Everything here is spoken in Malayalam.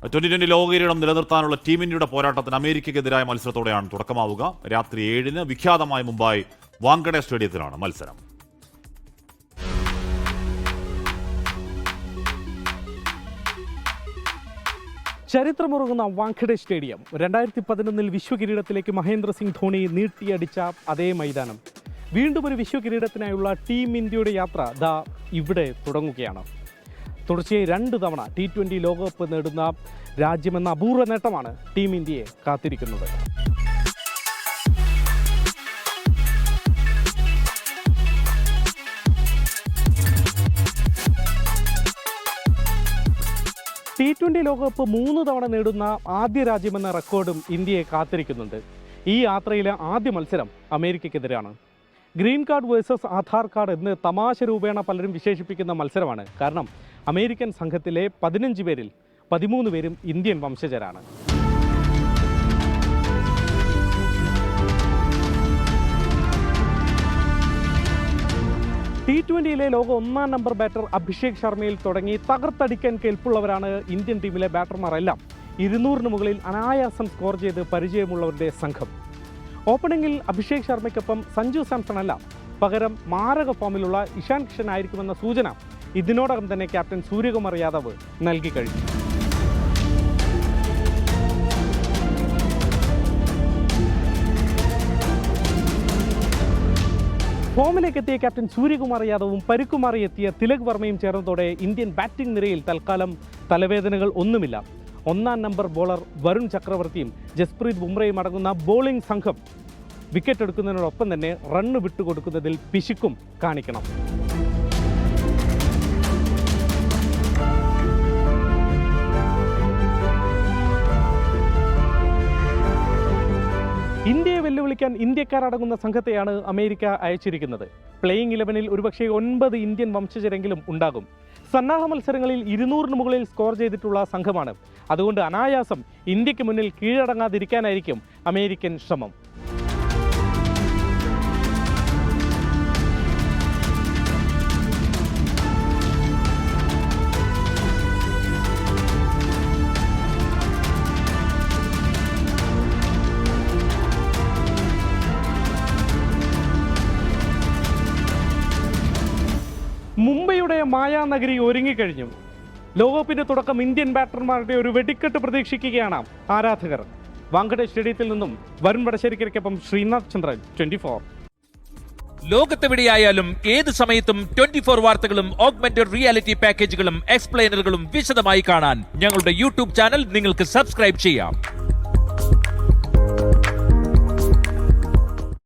2020 ലോക കിരീടം നിലനിർത്താനുള്ള ടീം ഇന്ത്യയുടെ പോരാട്ടത്തിന് അമേരിക്കയ്ക്കെതിരായ മത്സരത്തോടെയാണ് തുടക്കമാവുക. രാത്രി 7-ന് വിഖ്യാതമായ മുംബൈ വാങ്കഡെ സ്റ്റേഡിയത്തിലാണ് മത്സരം. ചരിത്രമുറങ്ങുന്ന വാങ്കഡെ സ്റ്റേഡിയം 2011 വിശ്വകിരീടത്തിലേക്ക് മഹേന്ദ്ര സിംഗ് ധോണി നീട്ടിയടിച്ച അതേ മൈതാനം. വീണ്ടും ഒരു വിശ്വകിരീടത്തിനായുള്ള ടീം ഇന്ത്യയുടെ യാത്ര ദാ ഇവിടെ തുടങ്ങുകയാണ്. തുടർച്ചയായി 2 തവണ T20 ലോകകപ്പ് നേടുന്ന രാജ്യമെന്ന അപൂർവ നേട്ടമാണ് ടീം ഇന്ത്യയെ കാത്തിരിക്കുന്നത്. T20 ലോകകപ്പ് 3 തവണ നേടുന്ന ആദ്യ രാജ്യമെന്ന റെക്കോർഡും ഇന്ത്യയെ കാത്തിരിക്കുന്നുണ്ട്. ഈ യാത്രയിലെ ആദ്യ മത്സരം അമേരിക്കയ്ക്കെതിരാണ്. Green card versus Aadhaar card എന്ന് തമാശ രൂപേണ പലരും വിശേഷിപ്പിക്കുന്ന മത്സരമാണ്. കാരണം അമേരിക്കൻ സംഘത്തിലെ 15 പേരിൽ 13 പേരും ഇന്ത്യൻ വംശജരാണ്. T20 ലോക 1-ാം നമ്പർ ബാറ്റർ അഭിഷേക് ശർമ്മയിൽ തുടങ്ങി തകർത്തടിക്കാൻ കെൽപ്പുള്ളവരാണ് ഇന്ത്യൻ ടീമിലെ ബാറ്റർമാരെല്ലാം. 200-ന് മുകളിൽ അനായാസം സ്കോർ ചെയ്ത് പരിചയമുള്ളവരുടെ സംഘം. ഓപ്പണിംഗിൽ അഭിഷേക് ശർമ്മയ്ക്കൊപ്പം സഞ്ജു സാംസൺ അല്ല, പകരം മാരക ഫോമിലുള്ള ഇഷാൻ കിഷൻ ആയിരിക്കുമെന്ന സൂചന ഇതിനോടകം തന്നെ ക്യാപ്റ്റൻ സൂര്യകുമാർ യാദവ് നൽകി കഴിഞ്ഞു. ഫോമിലേക്ക് എത്തിയ ക്യാപ്റ്റൻ സൂര്യകുമാർ യാദവും പരിക്കുമാറി എത്തിയ തിലക് വർമ്മയും ചേർന്നതോടെ ഇന്ത്യൻ ബാറ്റിംഗ് നിരയിൽ തൽക്കാലം തലവേദനകൾ ഒന്നുമില്ല. 1-ാം നമ്പർ ബോളർ വരുൺ ചക്രവർത്തിയും ജസ്പ്രീത് ബുംറയും അടങ്ങുന്ന ബോളിംഗ് സംഘം വിക്കറ്റ് എടുക്കുന്നതിനോടൊപ്പം തന്നെ റണ്ണ് വിട്ടുകൊടുക്കുന്നതിൽ പിശുക്കും കാണിക്കണം. ഇന്ത്യയെ വെല്ലുവിളിക്കാൻ ഇന്ത്യക്കാരടങ്ങുന്ന സംഘത്തെയാണ് അമേരിക്ക അയച്ചിരിക്കുന്നത്. പ്ലേയിങ് 11-ൽ ഒരുപക്ഷെ 9 ഇന്ത്യൻ വംശജരെങ്കിലും ഉണ്ടാകും. സന്നാഹ മത്സരങ്ങളിൽ 200-ന് മുകളിൽ സ്കോർ ചെയ്തിട്ടുള്ള സംഘമാണ്. അതുകൊണ്ട് അനായാസം ഇന്ത്യക്ക് മുന്നിൽ കീഴടങ്ങാതിരിക്കാനായിരിക്കും അമേരിക്കൻ ശ്രമം. മുംബൈയുടെ മായാനഗരി ഒരുങ്ങിക്കഴിഞ്ഞു. ലോകകപ്പിന്റെ തുടക്കം ഇന്ത്യൻ ബാറ്റർമാരുടെ ഒരു വെടിക്കെട്ട് പ്രതീക്ഷിക്കുകയാണ് ആരാധകർ. വാങ്കഡെ സ്റ്റേഡിയത്തിൽ നിന്നും വരുൺ വടശ്ശേരിക്കൊപ്പം ശ്രീനാഥ് ചന്ദ്രൻ, 24. ലോകത്തെവിടെയായാലും ഏത് സമയത്തും 24 വാർത്തകളും ഓഗ്മെന്റഡ് റിയാലിറ്റി പാക്കേജുകളും എക്സ്പ്ലെയിനറുകളും വിശദമായി കാണാൻ ഞങ്ങളുടെ യൂട്യൂബ് ചാനൽ നിങ്ങൾക്ക് സബ്സ്ക്രൈബ് ചെയ്യാം.